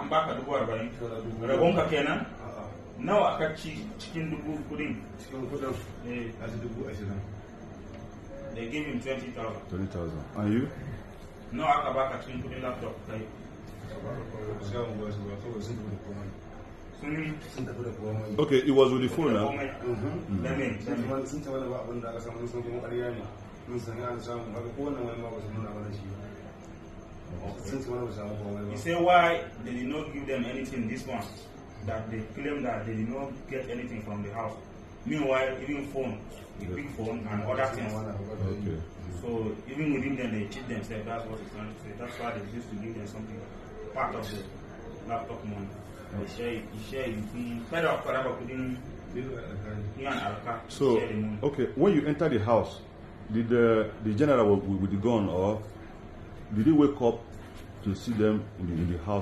an baka 40,000 rabonka kenan nawa aka ci cikin kudin they gave him 20,000 and you nawa aka baka cikin kudin laptop kai okay, it was with the phone now. You say why they did not give them anything this one, that they claim that they did not get anything from the house. Meanwhile, even phone, the big phone and other things. Okay. So even within them, they cheat themselves. That's what he's trying to say. That's why they used to give them something, part of the laptop money. They share it. So, okay, when you enter the house, did the general with the gun, or did you wake up to see them in the house?